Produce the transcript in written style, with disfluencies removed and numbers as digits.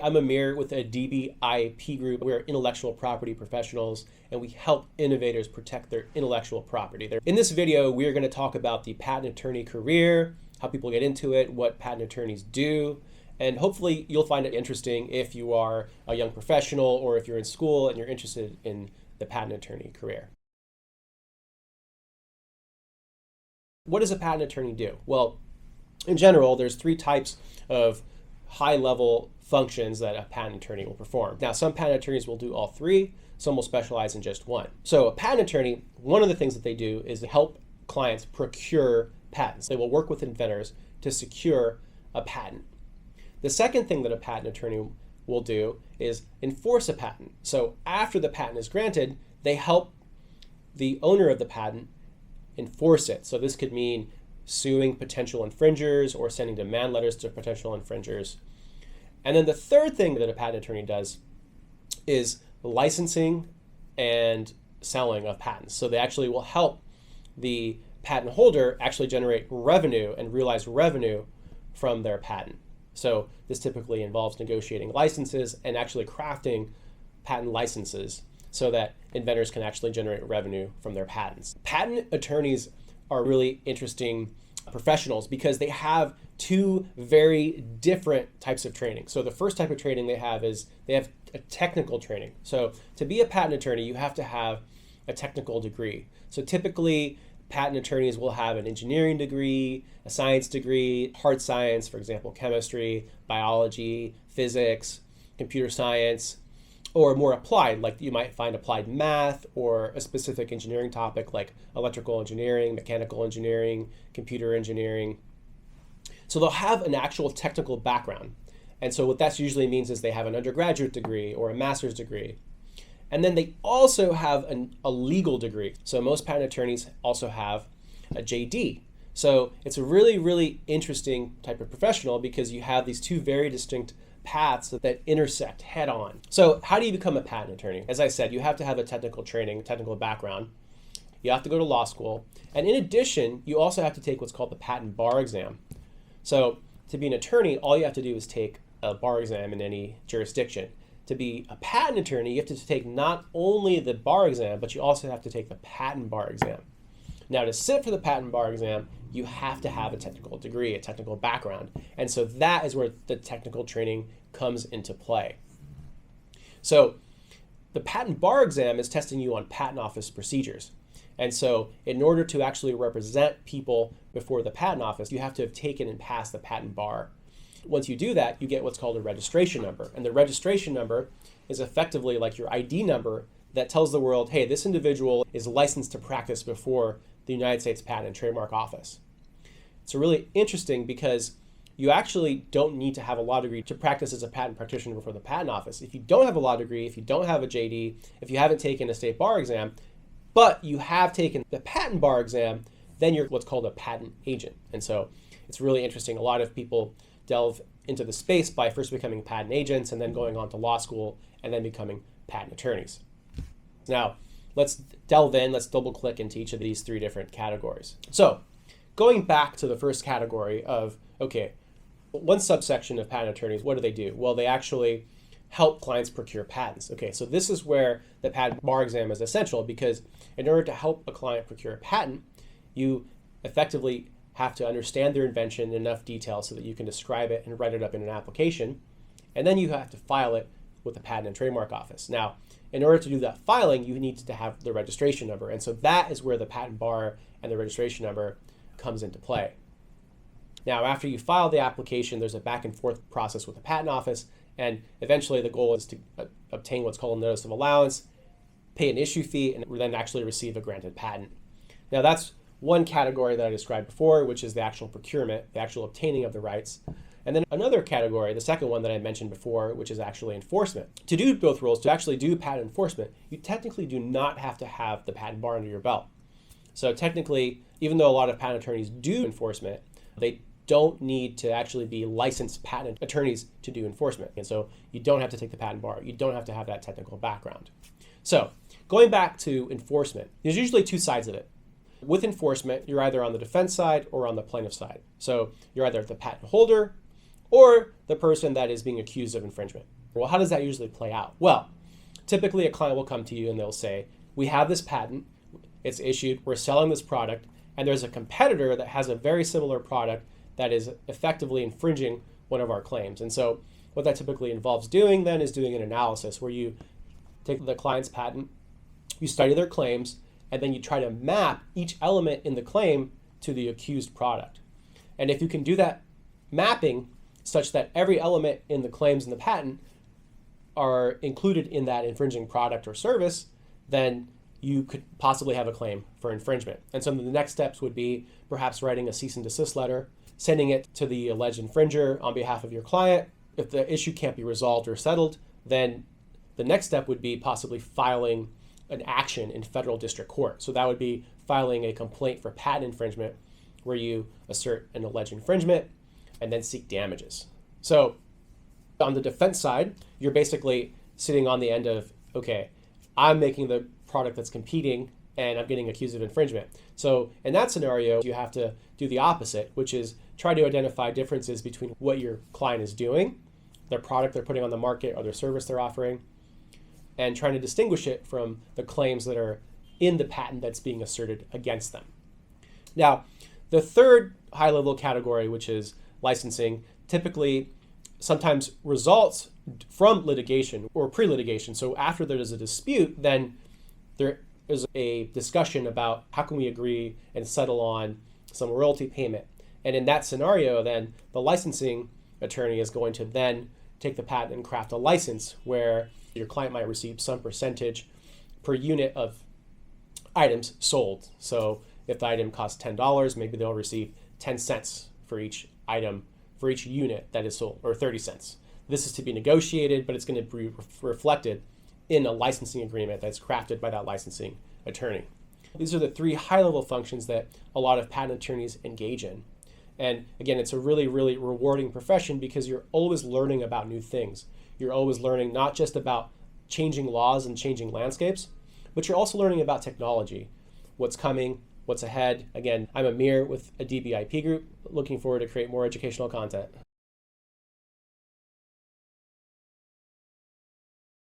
I'm Amir with Adibi IP Group. We're intellectual property professionals, and we help innovators protect their intellectual property. In this video, we're going to talk about the patent attorney career, how people get into it, what patent attorneys do, and hopefully you'll find it interesting if you are a young professional or if you're in school and you're interested in the patent attorney career. What does a patent attorney do? Well, in general, there's three types of high-level functions that a patent attorney will perform. Now, some patent attorneys will do all three, some will specialize in just one. So a patent attorney, one of the things that they do is to help clients procure patents. They will work with inventors to secure a patent. The second thing that a patent attorney will do is enforce a patent. So after the patent is granted, they help the owner of the patent enforce it. So this could mean suing potential infringers or sending demand letters to potential infringers. And then the third thing that a patent attorney does is licensing and selling of patents. So they actually will help the patent holder actually generate revenue and realize revenue from their patent. So this typically involves negotiating licenses and actually crafting patent licenses so that inventors can actually generate revenue from their patents. Patent attorneys are really interesting professionals because they have two very different types of training. So the first type of training they have is they have a technical training. So to be a patent attorney, you have to have a technical degree. So typically, patent attorneys will have an engineering degree, a science degree, hard science, for example, chemistry, biology, physics, computer science, or more applied, like you might find applied math or a specific engineering topic like electrical engineering, mechanical engineering, computer engineering. So they'll have an actual technical background. And so what that usually means is they have an undergraduate degree or a master's degree. And then they also have a legal degree. So most patent attorneys also have a JD. So it's a really, really interesting type of professional because you have these two very distinct paths that intersect head on. So how do you become a patent attorney? As I said, you have to have a technical training, technical background. You have to go to law school. And in addition, you also have to take what's called the patent bar exam. So to be an attorney, all you have to do is take a bar exam in any jurisdiction. To be a patent attorney, you have to take not only the bar exam, but you also have to take the patent bar exam. Now, to sit for the patent bar exam, you have to have a technical degree, a technical background. And so that is where the technical training comes into play. So the patent bar exam is testing you on patent office procedures. And so in order to actually represent people before the patent office, you have to have taken and passed the patent bar. Once you do that, you get what's called a registration number. And the registration number is effectively like your ID number that tells the world, hey, this individual is licensed to practice before the United States Patent and Trademark Office. It's really interesting because you actually don't need to have a law degree to practice as a patent practitioner before the patent office. If you don't have a law degree, if you don't have a JD, if you haven't taken a state bar exam, but you have taken the patent bar exam, then you're what's called a patent agent. And so it's really interesting. A lot of people delve into the space by first becoming patent agents and then going on to law school and then becoming patent attorneys. Now, let's delve in, let's double click into each of these three different categories. So going back to the first category of, okay, one subsection of patent attorneys, what do? Well, they actually help clients procure patents. Okay, so this is where the patent bar exam is essential because in order to help a client procure a patent, you effectively have to understand their invention in enough detail so that you can describe it and write it up in an application. And then you have to file it with the Patent and Trademark Office. Now, in order to do that filing, you need to have the registration number. And so that is where the patent bar and the registration number comes into play. Now, after you file the application, there's a back and forth process with the patent office. And eventually the goal is to obtain what's called a notice of allowance, pay an issue fee, and then actually receive a granted patent. Now, that's one category that I described before, which is the actual procurement, the actual obtaining of the rights. And then another category, the second one that I mentioned before, which is actually enforcement. To do both roles, to actually do patent enforcement, you technically do not have to have the patent bar under your belt. So technically, even though a lot of patent attorneys do enforcement, they don't need to actually be licensed patent attorneys to do enforcement. And so you don't have to take the patent bar. You don't have to have that technical background. So going back to enforcement, there's usually two sides of it. With enforcement, you're either on the defense side or on the plaintiff side. So you're either the patent holder or the person that is being accused of infringement. Well, how does that usually play out? Well, typically a client will come to you and they'll say, we have this patent, it's issued, we're selling this product, and there's a competitor that has a very similar product that is effectively infringing one of our claims. And so what that typically involves doing then is doing an analysis where you take the client's patent, you study their claims, and then you try to map each element in the claim to the accused product. And if you can do that mapping such that every element in the claims in the patent are included in that infringing product or service, then you could possibly have a claim for infringement. And some of the next steps would be perhaps writing a cease and desist letter, sending it to the alleged infringer on behalf of your client. If the issue can't be resolved or settled, then the next step would be possibly filing an action in federal district court. So that would be filing a complaint for patent infringement where you assert an alleged infringement and then seek damages. So on the defense side, you're basically sitting on the end of, okay, I'm making the product that's competing and I'm getting accused of infringement. So in that scenario, you have to do the opposite, which is try to identify differences between what your client is doing, their product they're putting on the market or their service they're offering, and trying to distinguish it from the claims that are in the patent that's being asserted against them. Now, the third high-level category, which is licensing, typically sometimes results from litigation or pre-litigation. So after there is a dispute, then there is a discussion about how can we agree and settle on some royalty payment. And in that scenario, then the licensing attorney is going to then take the patent and craft a license where your client might receive some percentage per unit of items sold. So if the item costs $10, maybe they'll receive 10 cents for each item, for each unit that is sold, or 30 cents. This is to be negotiated, but it's going to be reflected in a licensing agreement that's crafted by that licensing attorney. These are the three high-level functions that a lot of patent attorneys engage in. And again, it's a really, really rewarding profession because you're always learning about new things. You're always learning not just about changing laws and changing landscapes, but you're also learning about technology, what's coming, what's ahead. Again, I'm Amir with Adibi IP Group, looking forward to create more educational content.